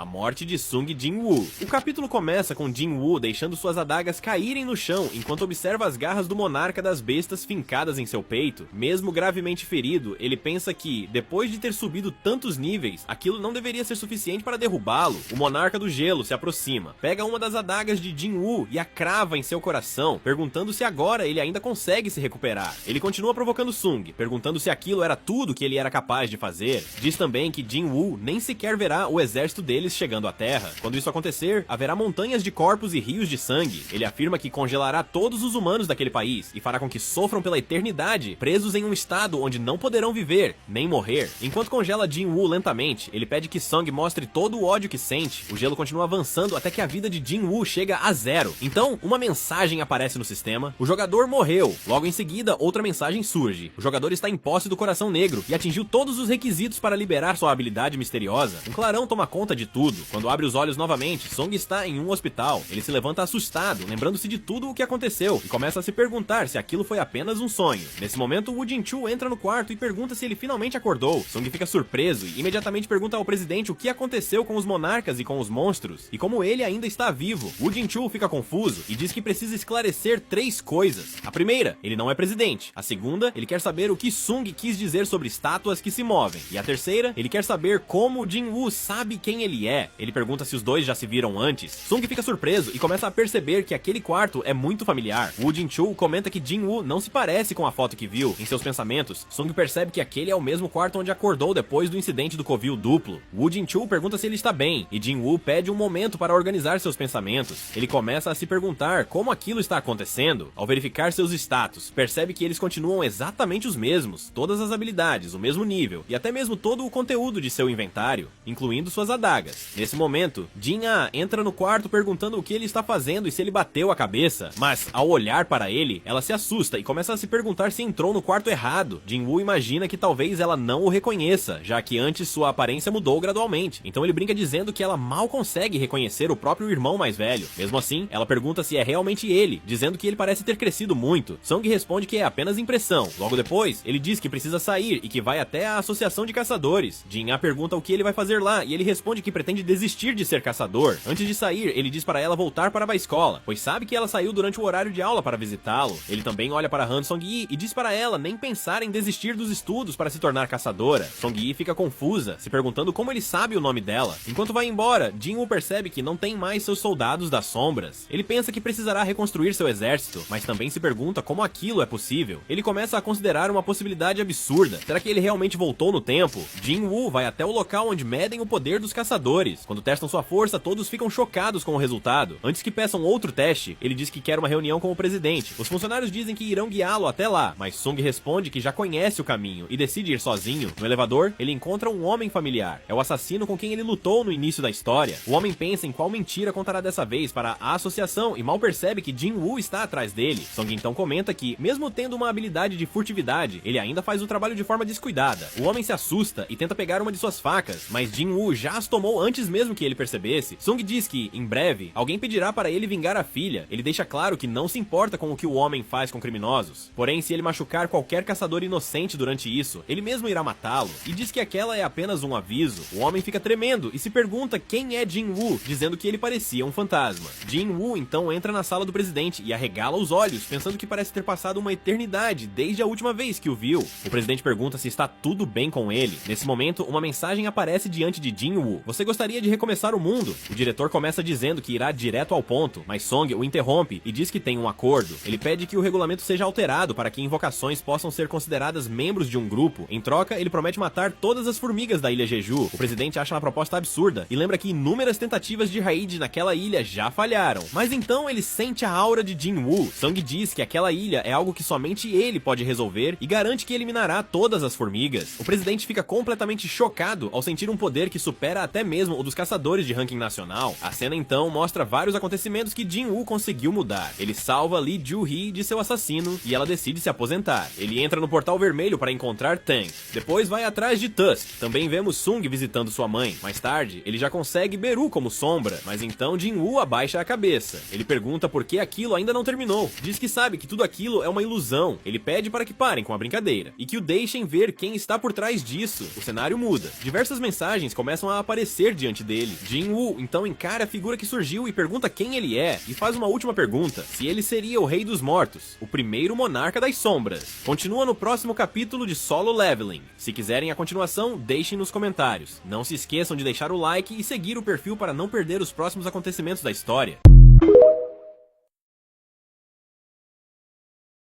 a morte de Sung Jin-woo. O capítulo começa com Jin-woo deixando suas adagas caírem no chão enquanto observa as garras do monarca das bestas fincadas em seu peito. Mesmo gravemente ferido, ele pensa que, depois de ter subido tantos níveis, aquilo não deveria ser suficiente para derrubá-lo. O monarca do gelo se aproxima, pega uma das adagas de Jin-woo e a crava em seu coração, perguntando se agora ele ainda consegue se recuperar. Ele continua provocando Sung, perguntando se aquilo era tudo que ele era capaz de fazer. Diz também que Jin-woo nem sequer verá o exército deles chegando à Terra. Quando isso acontecer, haverá montanhas de corpos e rios de sangue. Ele afirma que congelará todos os humanos daquele país e fará com que sofram pela eternidade, presos em um estado onde não poderão viver, nem morrer. Enquanto congela Jin-woo lentamente, ele pede que Sung mostre todo o ódio que sente. O gelo continua avançando até que a vida de Jin-woo chega a 0. Então, uma mensagem aparece no sistema: o jogador morreu. Logo em seguida, outra mensagem surge: o jogador está em posse do coração negro e atingiu todos os requisitos para liberar sua habilidade misteriosa. Um clarão toma conta de tudo. Quando abre os olhos novamente, Sung está em um hospital. Ele se levanta assustado, lembrando-se de tudo o que aconteceu, e começa a se perguntar se aquilo foi apenas um sonho. Nesse momento, Woo Jin-choo entra no quarto e pergunta se ele finalmente acordou. Sung fica surpreso e imediatamente pergunta ao presidente o que aconteceu com os monarcas e com os monstros, e como ele ainda está vivo. Woo Jin-choo fica confuso e diz que precisa esclarecer 3 coisas. A primeira, ele não é presidente. A segunda, ele quer saber o que Sung quis dizer sobre estátuas que se movem. E a terceira, ele quer saber como Jin-woo sabe quem ele é. Ele pergunta se os dois já se viram antes. Sung fica surpreso e começa a perceber que aquele quarto é muito familiar. Woo Jin-choo comenta que Jin-woo não se parece com a foto que viu. Em seus pensamentos, Sung percebe que aquele é o mesmo quarto onde acordou depois do incidente do covil duplo. Woo Jin-choo pergunta se ele está bem, e Jin-woo pede um momento para organizar seus pensamentos. Ele começa a se perguntar como aquilo está acontecendo. Ao verificar seus status, percebe que eles continuam exatamente os mesmos, todas as habilidades, o mesmo nível, e até mesmo todo o conteúdo de seu inventário, incluindo suas adagas. Nesse momento, Jin-ah entra no quarto perguntando o que ele está fazendo e se ele bateu a cabeça, mas ao olhar para ele, ela se assusta e começa a se perguntar se entrou no quarto errado. Jin-woo imagina que talvez ela não o reconheça, já que antes sua aparência mudou gradualmente, então ele brinca dizendo que ela mal consegue reconhecer o próprio irmão mais velho. Mesmo assim, ela pergunta se é realmente ele, dizendo que ele parece ter crescido muito. Sung responde que é apenas impressão. Logo depois, ele diz que precisa sair e que vai até a Associação de Caçadores. Jin-ah pergunta o que ele vai fazer lá e ele responde que pretende desistir de ser caçador. Antes de sair, ele diz para ela voltar para a escola, pois sabe que ela saiu durante o horário de aula para visitá-lo. Ele também olha para Han Song-yi e diz para ela nem pensar em desistir dos estudos para se tornar caçadora. Song-yi fica confusa, se perguntando como ele sabe o nome dela. Enquanto vai embora, Jin-woo percebe que não tem mais seus soldados das sombras. Ele pensa que precisará reconstruir seu exército, mas também se pergunta como aquilo é possível. Ele começa a considerar uma possibilidade absurda. Será que ele realmente voltou no tempo? Jin-woo vai até o local onde medem o poder dos caçadores. Quando testam sua força, todos ficam chocados com o resultado. Antes que peçam outro teste, ele diz que quer uma reunião com o presidente. Os funcionários dizem que irão guiá-lo até lá, mas Sung responde que já conhece o caminho e decide ir sozinho. No elevador, ele encontra um homem familiar. É o assassino com quem ele lutou no início da história. O homem pensa em qual mentira contará dessa vez para a associação e mal percebe que Jin-woo está atrás dele. Sung então comenta que, mesmo tendo uma habilidade de furtividade, ele ainda faz o trabalho de forma descuidada. O homem se assusta e tenta pegar uma de suas facas, mas Jin-woo já as tomou antes mesmo que ele percebesse. Sung diz que, em breve, alguém pedirá para ele vingar a filha. Ele deixa claro que não se importa com o que o homem faz com criminosos. Porém, se ele machucar qualquer caçador inocente durante isso, ele mesmo irá matá-lo, e diz que aquela é apenas um aviso. O homem fica tremendo e se pergunta quem é Jin-woo, dizendo que ele parecia um fantasma. Jin-woo então entra na sala do presidente e arregala os olhos, pensando que parece ter passado uma eternidade desde a última vez que o viu. O presidente pergunta se está tudo bem com ele. Nesse momento, uma mensagem aparece diante de Jin-woo: você gostaria de recomeçar o mundo? O diretor começa dizendo que irá direto ao ponto, mas Song o interrompe e diz que tem um acordo. Ele pede que o regulamento seja alterado para que invocações possam ser consideradas membros de um grupo. Em troca, ele promete matar todas as formigas da ilha Jeju. O presidente acha uma proposta absurda e lembra que inúmeras tentativas de raid naquela ilha já falharam. Mas então ele sente a aura de Jin-woo. Sung diz que aquela ilha é algo que somente ele pode resolver e garante que eliminará todas as formigas. O presidente fica completamente chocado ao sentir um poder que supera até mesmo o dos caçadores de ranking nacional. A cena então mostra vários acontecimentos que Jin-woo conseguiu mudar. Ele salva Lee Joo-hee de seu assassino e ela decide se aposentar. Ele entra no portal vermelho para encontrar Tang. Depois vai atrás de Tusk. Também vemos Sung visitando sua mãe. Mais tarde, ele já consegue Beru como sombra, mas então Jin-woo abaixa a cabeça. Ele pergunta por que aquilo ainda não terminou. Diz que sabe que tudo aquilo é uma ilusão. Ele pede para que parem com a brincadeira e que o deixem ver quem está por trás disso. O cenário muda. Diversas mensagens começam a aparecer morrer diante dele. Jin-Woo então encara a figura que surgiu e pergunta quem ele é, e faz uma última pergunta: se ele seria o Rei dos Mortos, o primeiro monarca das sombras. Continua no próximo capítulo de Solo Leveling. Se quiserem a continuação, deixem nos comentários. Não se esqueçam de deixar o like e seguir o perfil para não perder os próximos acontecimentos da história.